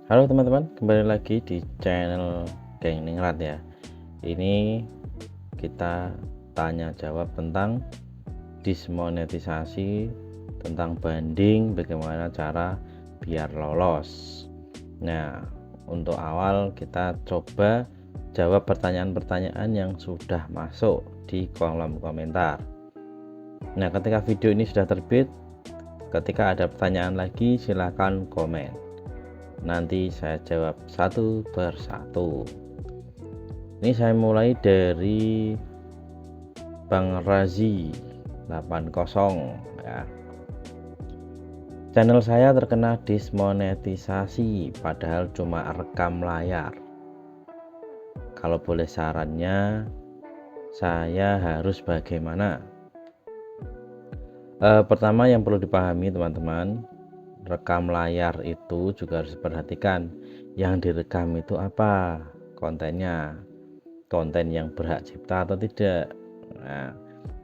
Halo teman-teman, kembali lagi di channel Geng Ningrat ya. Ini kita tanya jawab tentang dismonetisasi, tentang banding, bagaimana cara biar lolos. Nah, untuk awal kita coba jawab pertanyaan-pertanyaan yang sudah masuk di kolom komentar. Nah, ketika video ini sudah terbit, ketika ada pertanyaan lagi silahkan komen. Nanti saya jawab satu persatu. Ini saya mulai dari Bang Razi 80 ya. Channel saya terkena dismonetisasi padahal cuma rekam layar. Kalau boleh sarannya, saya harus bagaimana? Pertama yang perlu dipahami teman-teman, rekam layar itu juga harus diperhatikan. Yang direkam itu apa kontennya, konten yang berhak cipta atau tidak. Nah,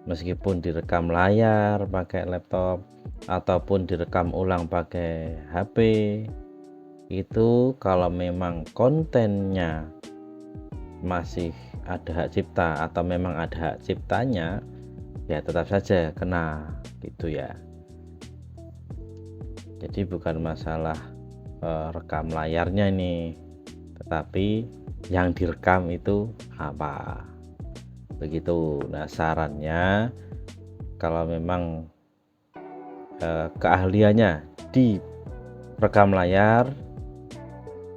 meskipun direkam layar pakai laptop ataupun direkam ulang pakai HP, itu kalau memang kontennya masih ada hak cipta atau memang ada hak ciptanya, ya tetap saja kena gitu ya. Jadi bukan masalah rekam layarnya ini, tetapi yang direkam itu apa, begitu. Nah, sarannya kalau memang keahliannya di rekam layar,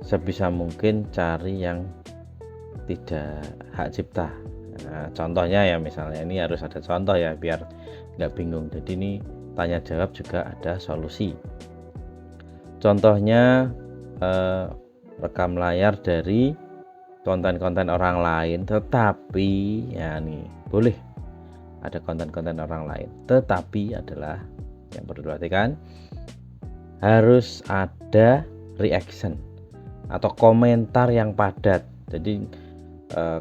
sebisa mungkin cari yang tidak hak cipta. Nah, contohnya ya, misalnya ini harus ada contoh ya biar nggak bingung. Jadi ini tanya jawab juga ada solusi. Contohnya rekam layar dari konten-konten orang lain, tetapi ya nih boleh ada konten-konten orang lain, tetapi adalah yang perlu diperhatikan harus ada reaction atau komentar yang padat. Jadi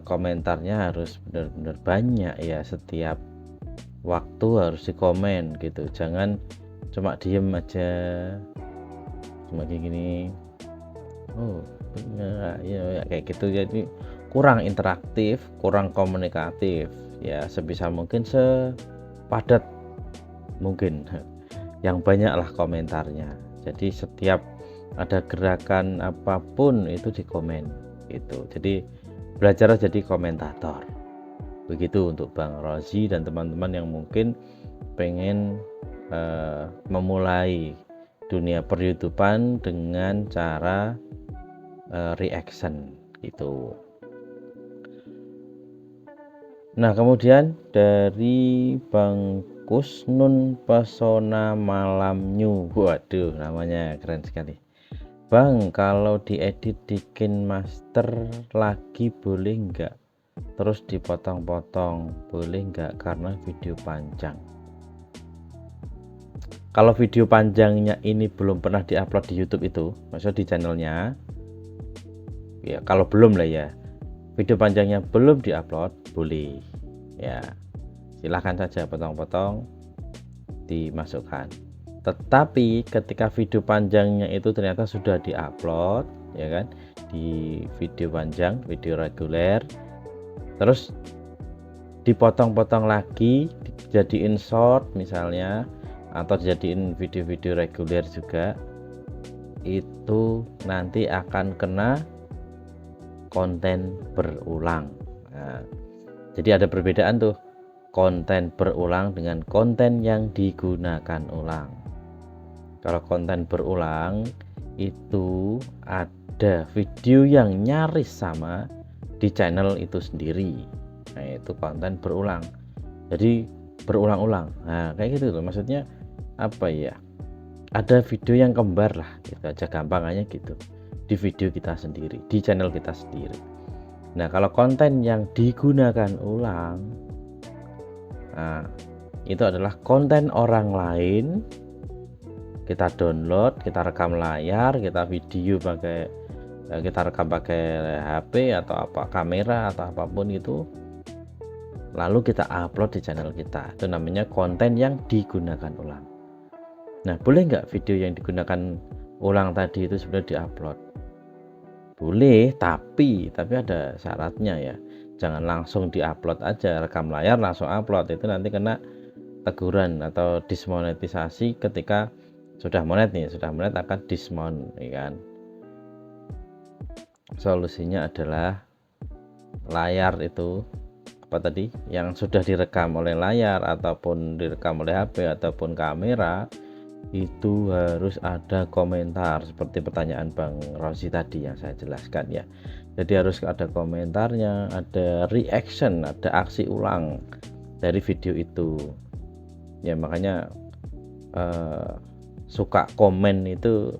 komentarnya harus benar-benar banyak ya, setiap waktu harus dikomen gitu, jangan cuma diem aja cuma kayak gini, oh ya kayak gitu. Jadi kurang interaktif, kurang komunikatif ya. Sebisa mungkin sepadat mungkin, yang banyaklah komentarnya. Jadi setiap ada gerakan apapun itu dikomen gitu. Jadi belajar jadi komentator. Begitu untuk Bang Rozi dan teman-teman yang mungkin pengen memulai dunia per-YouTubean dengan cara reaction gitu. Nah, kemudian dari Bang Kusnun Pesona Malam New, waduh namanya keren sekali. Bang, kalau diedit di KineMaster lagi boleh nggak? Terus dipotong-potong boleh nggak karena video panjang? Kalau video panjangnya ini belum pernah diupload di YouTube itu, maksudnya di channelnya, ya kalau belum lah ya, video panjangnya belum diupload, boleh ya, silahkan saja potong-potong dimasukkan. Tetapi ketika video panjangnya itu ternyata sudah diupload ya kan, di video panjang, video reguler, terus dipotong-potong lagi dijadiin short misalnya, atau dijadiin video-video reguler juga, itu nanti akan kena konten berulang. Nah, jadi ada perbedaan tuh, konten berulang dengan konten yang digunakan ulang. Kalau konten berulang itu ada video yang nyaris sama di channel itu sendiri, nah itu konten berulang. Jadi berulang-ulang, nah kayak gitu loh, maksudnya apa ya, ada video yang kembar lah gitu aja gampangannya gitu, di video kita sendiri, di channel kita sendiri. Nah, kalau konten yang digunakan ulang, nah itu adalah konten orang lain, kita download, kita rekam layar, kita video pakai, kita rekam pakai HP atau apa, kamera atau apapun itu, lalu kita upload di channel kita. Itu namanya konten yang digunakan ulang. Nah, boleh nggak video yang digunakan ulang tadi itu sebenarnya diupload? boleh, tapi ada syaratnya ya. Jangan langsung diupload aja, rekam layar langsung upload, itu nanti kena teguran atau dismonetisasi. Ketika sudah monet akan dismon, ya kan. Solusinya adalah layar itu apa tadi yang sudah direkam oleh layar ataupun direkam oleh HP ataupun kamera itu harus ada komentar seperti pertanyaan Bang Rosi tadi yang saya jelaskan ya. Jadi harus ada komentarnya, ada reaction, ada aksi ulang dari video itu ya. Makanya suka komen itu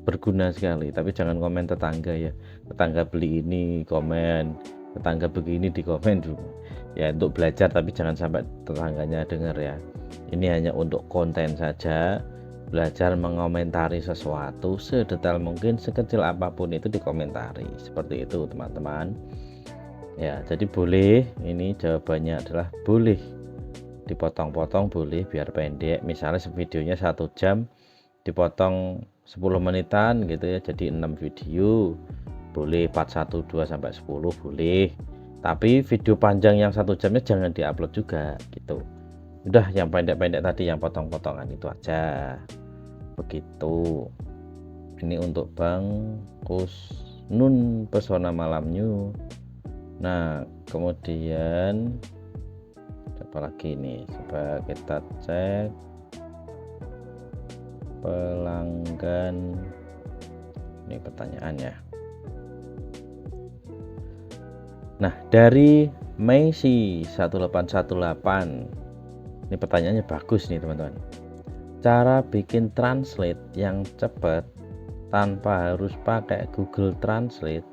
berguna sekali, tapi jangan komen tetangga ya. Tetangga beli ini komen, tetangga begini di komen dulu ya, untuk belajar, tapi jangan sampai tetangganya dengar ya. Ini hanya untuk konten saja, belajar mengomentari sesuatu sedetail mungkin, sekecil apapun itu dikomentari, seperti itu teman-teman ya. Jadi boleh, ini jawabannya adalah boleh dipotong-potong, boleh biar pendek. Misalnya videonya 1 jam dipotong 10 menitan gitu ya, jadi 6 video boleh, part 1, 2 sampai 10 boleh. Tapi video panjang yang 1 jamnya jangan diupload juga gitu. Udah yang pendek-pendek tadi, yang potong-potongan itu aja. Begitu. Ini untuk Bang Kusnun Pesona Malam New. Nah, kemudian apa lagi nih? Coba kita cek pelanggan. Ini pertanyaannya. Nah, dari Messi 1818. Ini pertanyaannya bagus nih teman-teman. Cara bikin translate yang cepat tanpa harus pakai Google Translate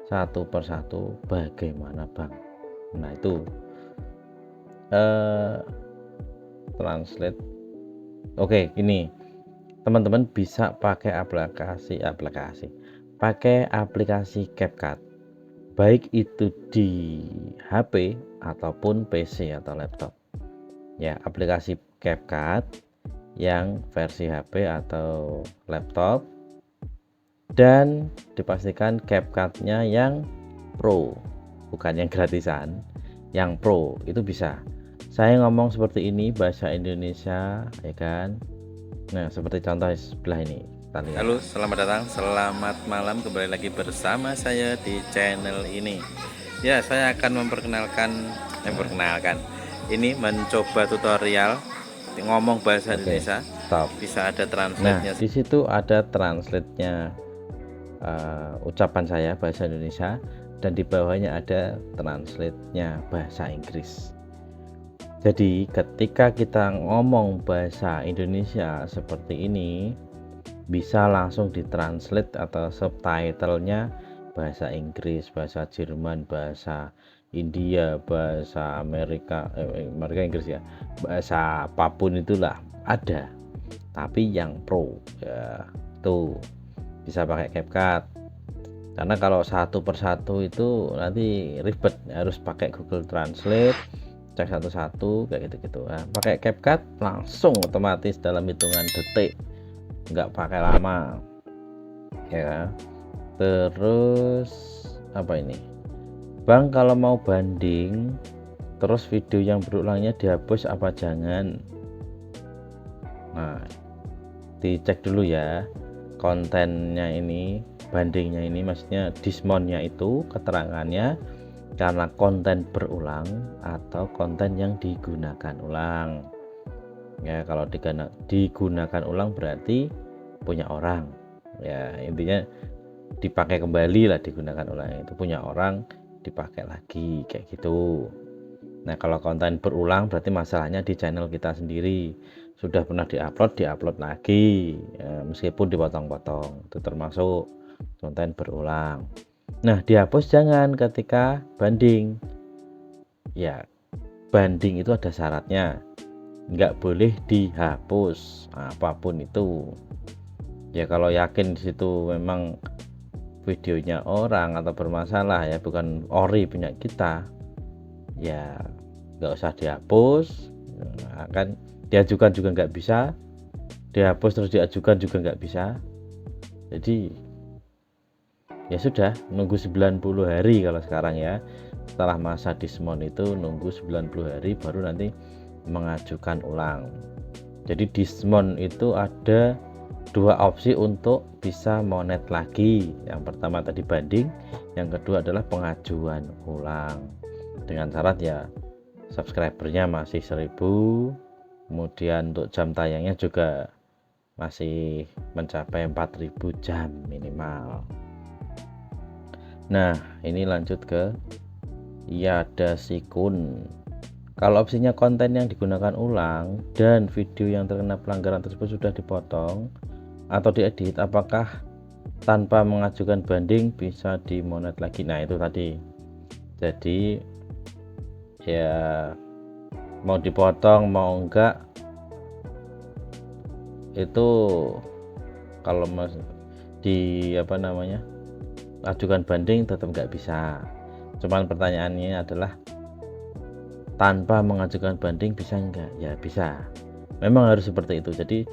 satu persatu bagaimana Bang? Nah itu translate. Oke, ini teman-teman bisa pakai pakai aplikasi CapCut, baik itu di HP ataupun PC atau laptop ya. Aplikasi CapCut yang versi HP atau laptop, dan dipastikan CapCut-nya yang Pro, bukan yang gratisan, yang Pro itu bisa. Saya ngomong seperti ini bahasa Indonesia ya kan. Nah, seperti contoh sebelah ini. Halo, selamat datang, selamat malam, kembali lagi bersama saya di channel ini. Ya, saya akan memperkenalkan ini mencoba tutorial ngomong bahasa Indonesia. Bisa ada translate-nya. Nah, di situ ada translate-nya ucapan saya bahasa Indonesia, dan di bawahnya ada translate-nya bahasa Inggris. Jadi ketika kita ngomong bahasa Indonesia seperti ini, bisa langsung ditranslate atau subtitle-nya bahasa Inggris, bahasa Jerman, bahasa India, bahasa Amerika Inggris ya, bahasa apapun itulah ada. Tapi yang Pro ya tuh bisa pakai CapCut, karena kalau satu persatu itu nanti ribet, harus pakai Google Translate, cek satu-satu kayak gitu-gitu. Nah, pakai CapCut langsung otomatis dalam hitungan detik, nggak pakai lama ya. Terus apa ini Bang, kalau mau banding terus video yang berulangnya dihapus apa jangan? Nah, dicek dulu ya kontennya ini, bandingnya ini, maksudnya dismonnya itu keterangannya karena konten berulang atau konten yang digunakan ulang ya. Kalau digunakan ulang berarti punya orang ya, intinya dipakai kembali lah, digunakan ulang itu punya orang, dipakai lagi kayak gitu. Nah, kalau konten berulang berarti masalahnya di channel kita sendiri, sudah pernah diupload lagi ya, meskipun dipotong-potong, itu termasuk konten berulang. Nah, dihapus jangan ketika banding ya. Banding itu ada syaratnya, nggak boleh dihapus apapun itu ya. Kalau yakin di situ memang videonya orang atau bermasalah ya, bukan ori punya kita ya, nggak usah dihapus. Nah, kan diajukan juga nggak bisa, dihapus terus diajukan juga nggak bisa. Jadi ya sudah nunggu 90 hari kalau sekarang ya. Setelah masa Dismon itu nunggu 90 hari baru nanti mengajukan ulang. Jadi Dismon itu ada dua opsi untuk bisa monet lagi. Yang pertama tadi banding, yang kedua adalah pengajuan ulang. Dengan syarat ya subscribernya masih 1000, kemudian untuk jam tayangnya juga masih mencapai 4000 jam minimal. Nah, ini lanjut ke Yadasikun. Kalau opsinya konten yang digunakan ulang dan video yang terkena pelanggaran tersebut sudah dipotong atau diedit, apakah tanpa mengajukan banding bisa dimonet lagi? Nah, itu tadi. Jadi ya mau dipotong mau enggak itu kalau ajukan banding tetap nggak bisa. Cuman pertanyaannya adalah tanpa mengajukan banding bisa enggak? Ya bisa, memang harus seperti itu. Jadi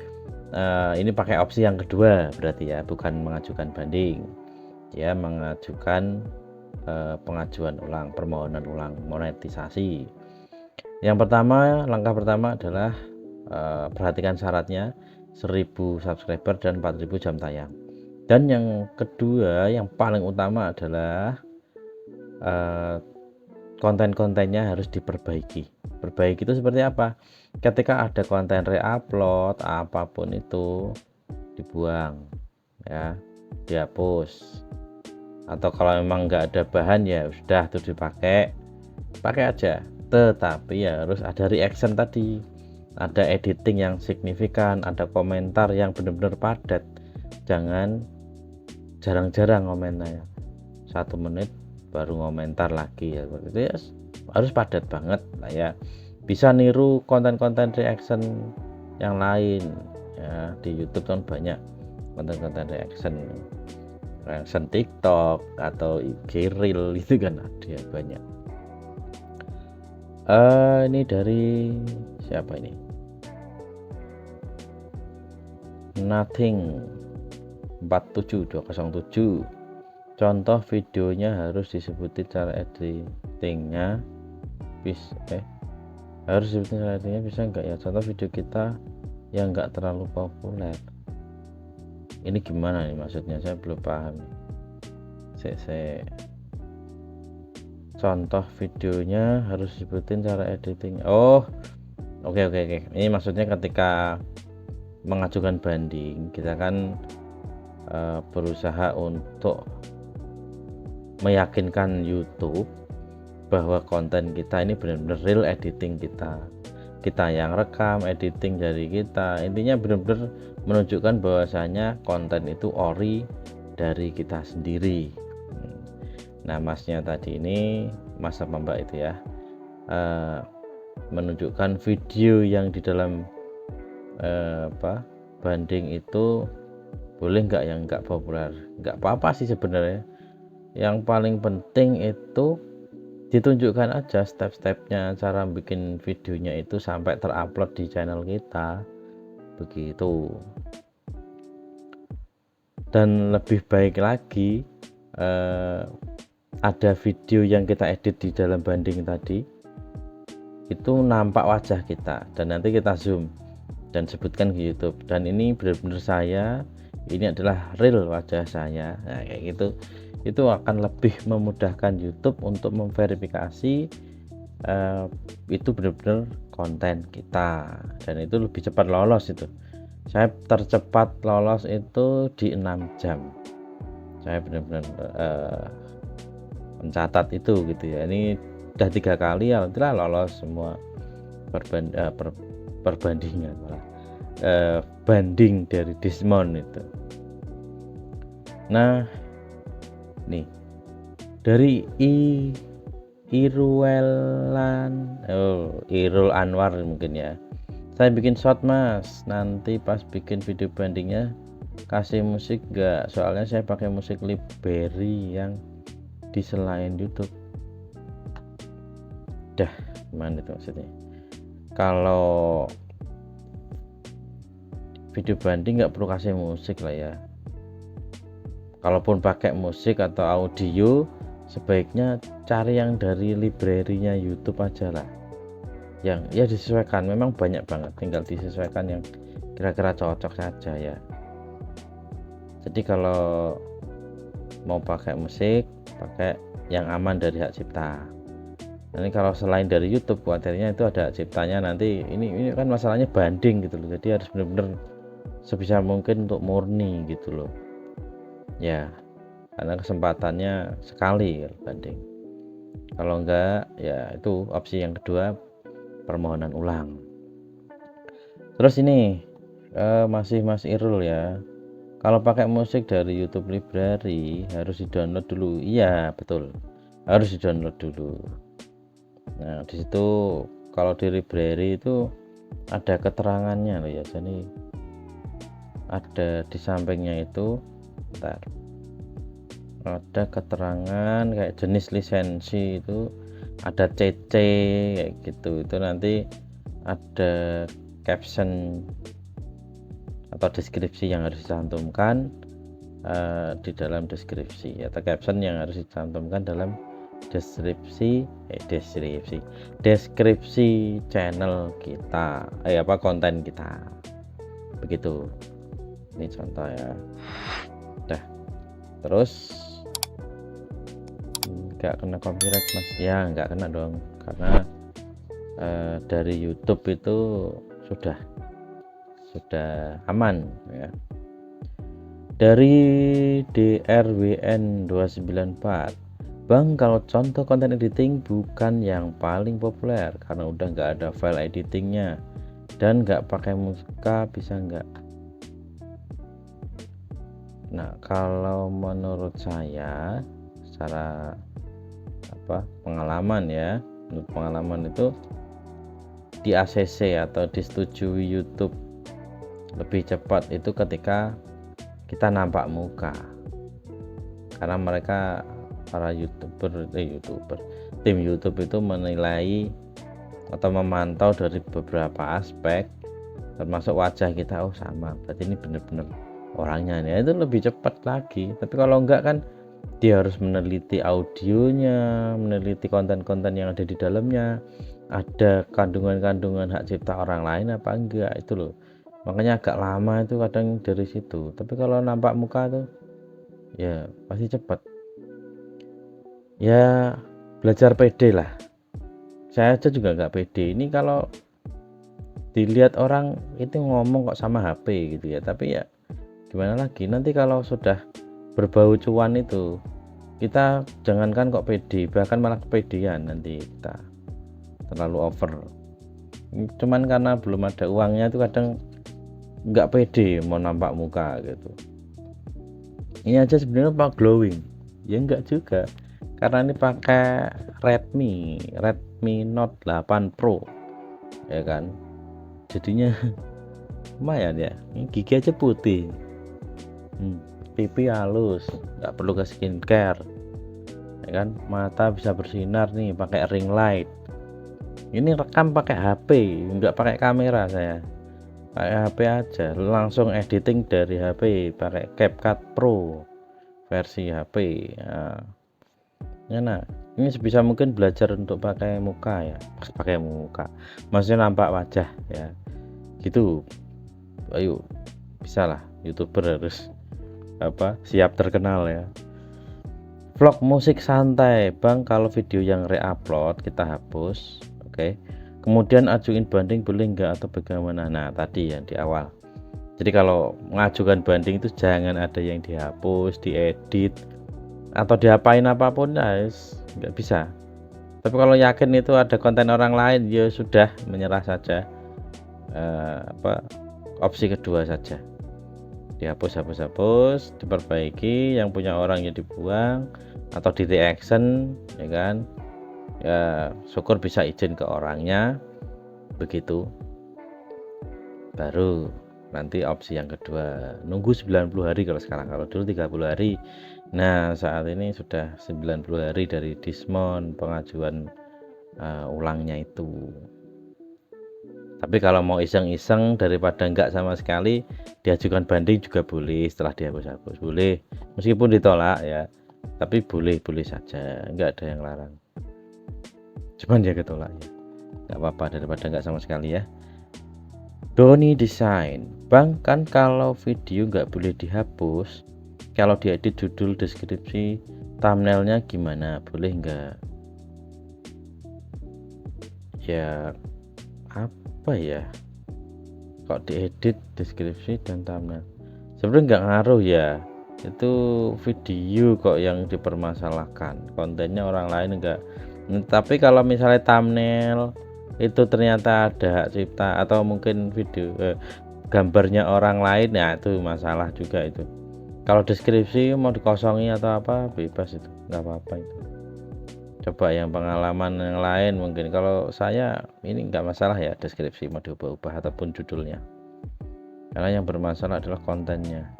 ini pakai opsi yang kedua berarti ya, bukan mengajukan banding ya, mengajukan pengajuan ulang, permohonan ulang monetisasi. Yang pertama, langkah pertama adalah perhatikan syaratnya 1000 subscriber dan 4000 jam tayang. Dan yang kedua, yang paling utama adalah konten-kontennya harus diperbaiki. Perbaiki itu seperti apa? Ketika ada konten re-upload apapun itu dibuang ya, dihapus. Atau kalau memang nggak ada bahan ya sudah tuh pakai aja. Tetapi ya harus ada reaction tadi, ada editing yang signifikan, ada komentar yang benar-benar padat. Jangan jarang-jarang komentarnya, 1 menit baru komentar lagi ya, itu ya harus padat banget lah ya. Bisa niru konten-konten reaction yang lain ya, di YouTube kan banyak konten-konten reaction TikTok atau IG Reel itu kan ada ya, banyak. Ini dari siapa ini? Nothing 47207. Contoh videonya harus disebutin cara editingnya harus disebutin cara editingnya bisa enggak ya? Contoh video kita yang enggak terlalu populer. Ini gimana nih maksudnya? Saya belum paham. Contoh videonya harus disebutin cara editing. Oh, oke. Ini maksudnya ketika mengajukan banding, kita kan berusaha untuk meyakinkan YouTube bahwa konten kita ini benar-benar real editing kita yang rekam, editing dari kita. Intinya benar-benar menunjukkan bahwasanya konten itu ori dari kita sendiri. Nah, masnya tadi ini, mas apa mbak itu ya, menunjukkan video yang di dalam banding itu boleh nggak yang nggak populer? Nggak apa-apa sih sebenarnya. Yang paling penting itu ditunjukkan aja step-stepnya, cara bikin videonya itu sampai terupload di channel kita begitu. Dan lebih baik lagi ada video yang kita edit di dalam banding tadi itu nampak wajah kita dan nanti kita zoom dan sebutkan ke YouTube, dan ini benar-benar saya, ini adalah real wajah saya. Nah, kayak gitu, itu akan lebih memudahkan YouTube untuk memverifikasi itu benar-benar konten kita, dan itu lebih cepat lolos. Itu saya tercepat lolos itu di 6 jam. Saya benar-benar mencatat itu gitu ya. Ini udah 3 kali, alhamdulillah lolos semua perbandingan banding dari Dismon itu. Nah, nih dari Irul Anwar mungkin ya. Saya bikin short mas, nanti pas bikin video bandingnya kasih musik enggak? Soalnya saya pakai musik library yang di selain YouTube. Dah, gimana itu maksudnya? Kalau video banding nggak perlu kasih musik lah ya. Kalaupun pakai musik atau audio, sebaiknya cari yang dari library-nya YouTube aja lah, yang ya disesuaikan. Memang banyak banget, tinggal disesuaikan yang kira-kira cocok saja ya. Jadi kalau mau pakai musik, pakai yang aman dari hak cipta. Ini kalau selain dari YouTube, khawatirnya itu ada hak ciptanya, nanti ini kan masalahnya banding gitu loh. Jadi harus benar-benar sebisa mungkin untuk murni gitu loh ya, karena kesempatannya sekali kalau banding. Kalau enggak ya itu opsi yang kedua, permohonan ulang. Terus ini masih Mas Irul ya, kalau pakai musik dari YouTube Library harus di-download dulu. Iya betul, harus di-download dulu. Nah disitu kalau di library itu ada keterangannya loh ya, jadi ada di sampingnya itu, bentar, ada keterangan kayak jenis lisensi itu, ada CC kayak gitu. Itu nanti ada caption atau deskripsi yang harus dicantumkan di dalam deskripsi, atau caption yang harus dicantumkan dalam deskripsi channel kita, konten kita begitu. Ini contoh ya. Udah, terus nggak kena copyright Mas? Ya nggak kena dong, karena dari YouTube itu sudah aman ya. Dari DRWN 294, Bang, kalau contoh konten editing bukan yang paling populer karena udah nggak ada file editingnya dan nggak pakai muka, bisa nggak? Nah kalau menurut saya secara pengalaman ya, menurut pengalaman itu di ACC atau disetujui YouTube lebih cepat itu ketika kita nampak muka, karena mereka para tim YouTube itu menilai atau memantau dari beberapa aspek termasuk wajah kita. Oh sama, berarti ini benar-benar orangnya nih, itu lebih cepat lagi. Tapi kalau enggak kan dia harus meneliti audionya, meneliti konten-konten yang ada di dalamnya, ada kandungan-kandungan hak cipta orang lain apa enggak, itu loh. Makanya agak lama itu kadang dari situ. Tapi kalau nampak muka tuh ya pasti cepat. Ya belajar pede lah. Saya aja juga nggak pede ini kalau dilihat orang itu ngomong kok sama HP gitu ya. Tapi ya gimana lagi, nanti kalau sudah berbau cuan itu kita jangankan kok pede, bahkan malah kepedean nanti kita terlalu over. Cuman karena belum ada uangnya itu kadang nggak pede mau nampak muka gitu. Ini aja sebenarnya Pak glowing ya, enggak juga, karena ini pakai Redmi Note 8 Pro ya kan, jadinya lumayan ya. Ini gigi aja putih, pipi halus, nggak perlu ke skincare ya kan, mata bisa bersinar nih pakai ring light. Ini rekam pakai HP, nggak pakai kamera, saya pakai HP aja, langsung editing dari HP pakai CapCut Pro versi HP ya. Nah ini sebisa mungkin belajar untuk pakai muka ya, pakai muka maksudnya nampak wajah ya gitu. Ayo bisa lah, YouTuber harus siap terkenal ya. Vlog musik santai Bang, kalau video yang re-upload kita hapus, oke. Kemudian ajuin banding boleh nggak atau bagaimana? Nah tadi yang di awal, jadi kalau mengajukan banding itu jangan ada yang dihapus, diedit atau diapain apapun, nggak bisa. Tapi kalau yakin itu ada konten orang lain, ya sudah, menyerah saja. Opsi kedua saja, dihapus, diperbaiki, yang punya orang ya dibuang atau di reaction ya kan. Ya syukur bisa izin ke orangnya begitu, baru nanti opsi yang kedua nunggu 90 hari kalau sekarang, kalau dulu 30 hari. Nah saat ini sudah 90 hari dari Dismon pengajuan ulangnya itu. Tapi kalau mau iseng-iseng daripada enggak sama sekali, diajukan banding juga boleh setelah dihapus-hapus, boleh. Meskipun ditolak ya, tapi boleh-boleh saja, enggak ada yang larang. Cuman dia ketolak ya, enggak apa-apa daripada enggak sama sekali ya. Doni Design, Bang, kan kalau video enggak boleh dihapus, kalau diedit judul, deskripsi, thumbnailnya gimana? Boleh enggak? Ya apa ya, kok diedit deskripsi dan thumbnail sebenarnya nggak ngaruh ya, itu video kok yang dipermasalahkan, kontennya orang lain enggak. Tapi kalau misalnya thumbnail itu ternyata ada hak cipta atau mungkin video gambarnya orang lain, ya itu masalah juga itu. Kalau deskripsi mau dikosongi atau apa bebas, itu nggak apa-apa itu. Coba yang pengalaman yang lain mungkin, kalau saya ini nggak masalah ya deskripsi mau diubah-ubah ataupun judulnya, karena yang bermasalah adalah kontennya.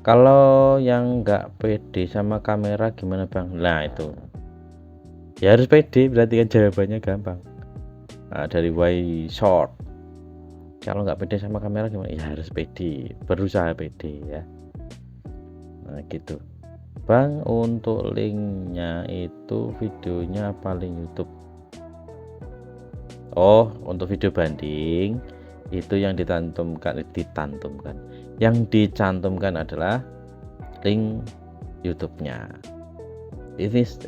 Kalau yang nggak pede sama kamera gimana Bang? Nah itu ya harus pede, berarti kan jawabannya gampang. Nah, dari Y Short, kalau nggak pede sama kamera gimana? Ya harus pede, berusaha pede ya. Nah gitu Bang, untuk linknya itu videonya paling YouTube. Oh, untuk video banding itu yang yang dicantumkan adalah link YouTube-nya. This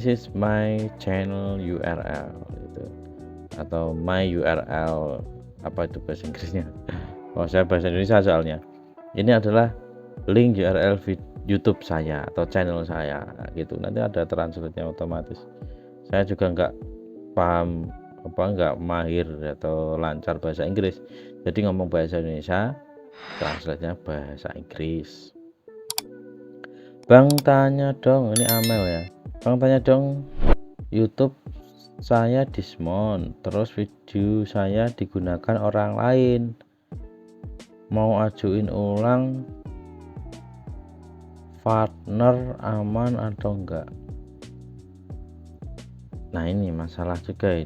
is my channel URL gitu, atau my URL, apa itu bahasa Inggrisnya? Oh, saya bahasa Indonesia soalnya. Ini adalah link URL YouTube saya atau channel saya gitu. Nanti ada translate-nya otomatis. Saya juga nggak paham nggak mahir atau lancar bahasa Inggris, jadi ngomong bahasa Indonesia, translate-nya bahasa Inggris. Bang tanya dong, ini Amel ya. Bang tanya dong, YouTube saya dismount, terus video saya digunakan orang lain, mau ajuin ulang partner aman atau enggak? Nah ini masalah juga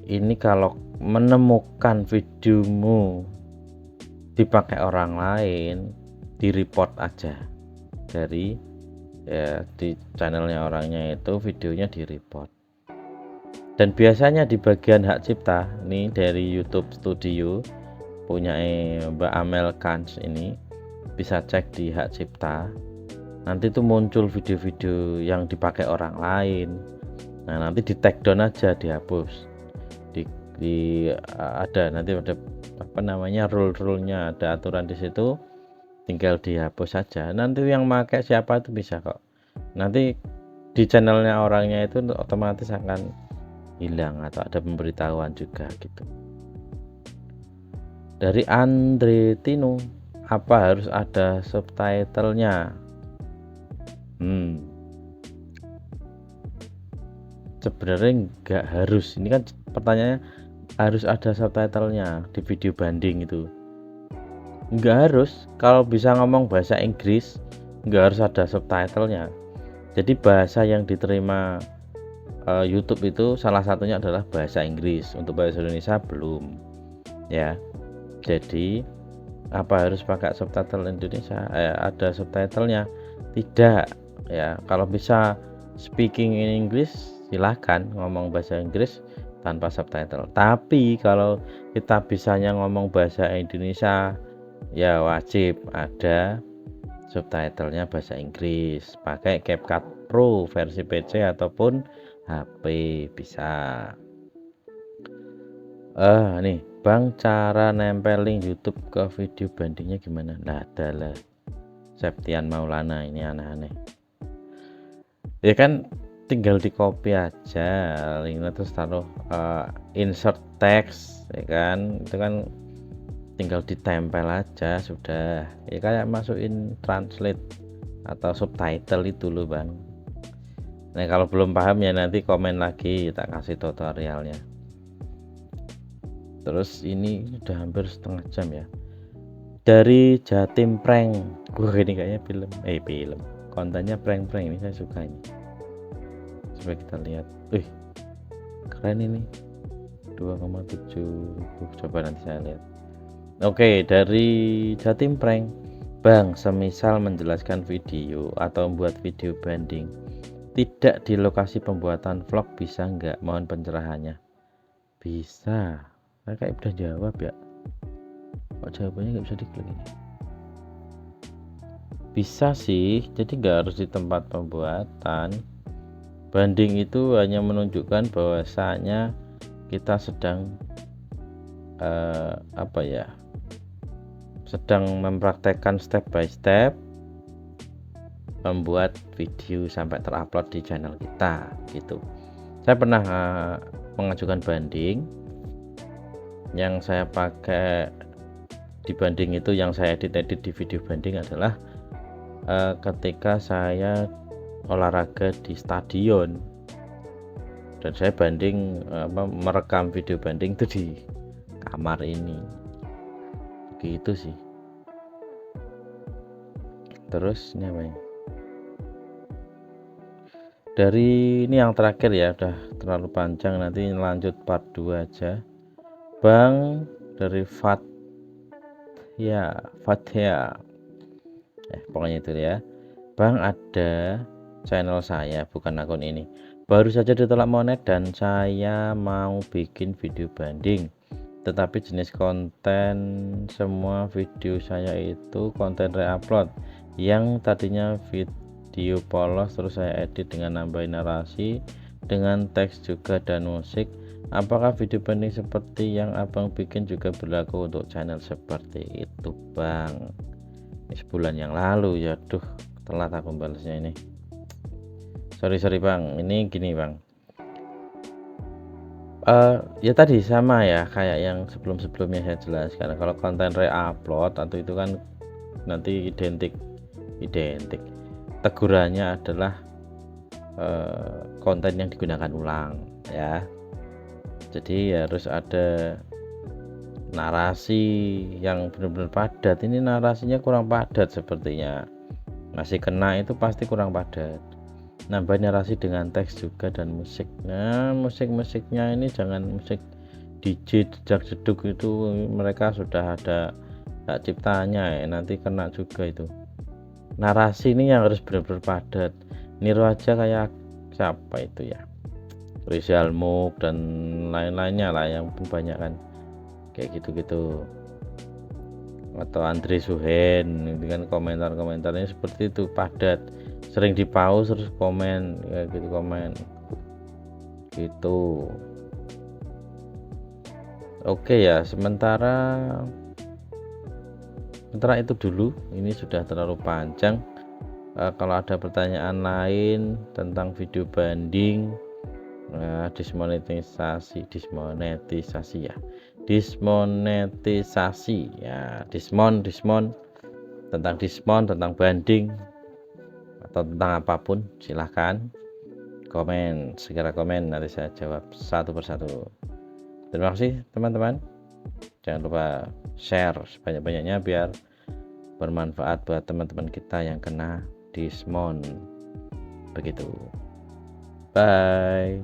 ini kalau menemukan videomu dipakai orang lain, di report aja dari di channelnya orangnya, itu videonya di report. Dan biasanya di bagian hak cipta nih dari YouTube Studio punya Mbak Amel Kans ini, bisa cek di hak cipta, nanti tuh muncul video-video yang dipakai orang lain. Nah nanti di take down aja, dihapus, ada nanti ada apa namanya rule-nya, ada aturan di situ, tinggal dihapus saja. Nanti yang pakai siapa itu bisa kok, nanti di channelnya orangnya itu otomatis akan hilang atau ada pemberitahuan juga gitu. Dari Andre Tino, apa harus ada subtitlenya? Sebenarnya nggak harus, ini kan pertanyaannya harus ada subtitlenya di video banding itu. Nggak harus, kalau bisa ngomong bahasa Inggris nggak harus ada subtitlenya. Jadi bahasa yang diterima YouTube itu salah satunya adalah bahasa Inggris, untuk bahasa Indonesia belum ya. Jadi apa harus pakai subtitle Indonesia? Ada subtitlenya? Tidak ya. Kalau bisa speaking in English silahkan ngomong bahasa Inggris tanpa subtitle. Tapi kalau kita bisanya ngomong bahasa Indonesia, ya wajib ada subtitlenya bahasa Inggris, pakai CapCut Pro versi PC ataupun HP bisa. Nih Bang, cara nempelin YouTube ke video bandingnya gimana? Nah adalah Septian Maulana ini aneh-aneh ya kan, tinggal di copy aja linknya, terus taruh insert text ya kan, itu kan tinggal ditempel aja sudah ya, kayak masukin translate atau subtitle itu loh Bang. Nah kalau belum paham ya nanti komen lagi, tak kasih tutorialnya. Terus ini udah hampir setengah jam ya. Dari Jatim Prank, ini kayaknya film kontennya prank-prank, ini saya suka ini. Coba kita lihat, keren ini. 2,7. Coba nanti saya lihat. Oke, dari Jatim Prank. Bang, semisal menjelaskan video atau membuat video banding tidak di lokasi pembuatan vlog bisa nggak? Mohon pencerahannya. Bisa. Saya kayak udah jawab ya. Kok jawabannya nggak bisa diklik ini? Bisa sih, jadi nggak harus di tempat pembuatan. Banding itu hanya menunjukkan bahwasanya kita sedang sedang mempraktekkan step by step membuat video sampai terupload di channel kita gitu. Saya pernah mengajukan banding. Yang saya pakai di banding itu, yang saya edit di video banding adalah ketika saya olahraga di stadion, dan saya banding merekam video banding itu di kamar ini gitu sih. Terus ini apa ya? Dari ini yang terakhir ya, udah terlalu panjang, nanti lanjut part 2 aja. Bang, dari Fathia pokoknya itu ya. Bang, ada channel saya, bukan akun ini, baru saja ditolak monet dan saya mau bikin video banding, tetapi jenis konten semua video saya itu konten reupload. Yang tadinya video polos terus saya edit dengan nambahin narasi dengan teks juga dan musik. Apakah video banding seperti yang abang bikin juga berlaku untuk channel seperti itu, Bang? Ini sebulan yang lalu ya. Duh, telat aku balasnya ini. Sorry Bang, ini gini Bang. Ya tadi sama ya kayak yang sebelumnya saya jelaskan. Kalau konten reupload atau itu kan nanti identik tegurannya adalah konten yang digunakan ulang ya. Jadi harus ada narasi yang benar-benar padat. Ini narasinya kurang padat sepertinya, masih kena, itu pasti kurang padat. Nambah narasi dengan teks juga dan musik. Nah, musiknya ini jangan musik DJ jejak jeduk, itu mereka sudah ada hak ciptanya ya, nanti kena juga itu. Narasi ini yang harus benar-benar padat. Niru aja kayak siapa itu ya, Rizal Muk dan lain-lainnya lah yang banyak kan kayak gitu-gitu, atau Andre Suhen itu kan komentarnya seperti itu, padat, sering di pause terus komen kayak gitu, komen gitu. Oke ya, sementara itu dulu, ini sudah terlalu panjang. Kalau ada pertanyaan lain tentang video banding, dismonetisasi ya, dismon tentang banding atau tentang apapun, silahkan segera komen, nanti saya jawab satu persatu. Terima kasih teman-teman, jangan lupa share sebanyak-banyaknya biar bermanfaat buat teman-teman kita yang kena dismon begitu. Bye.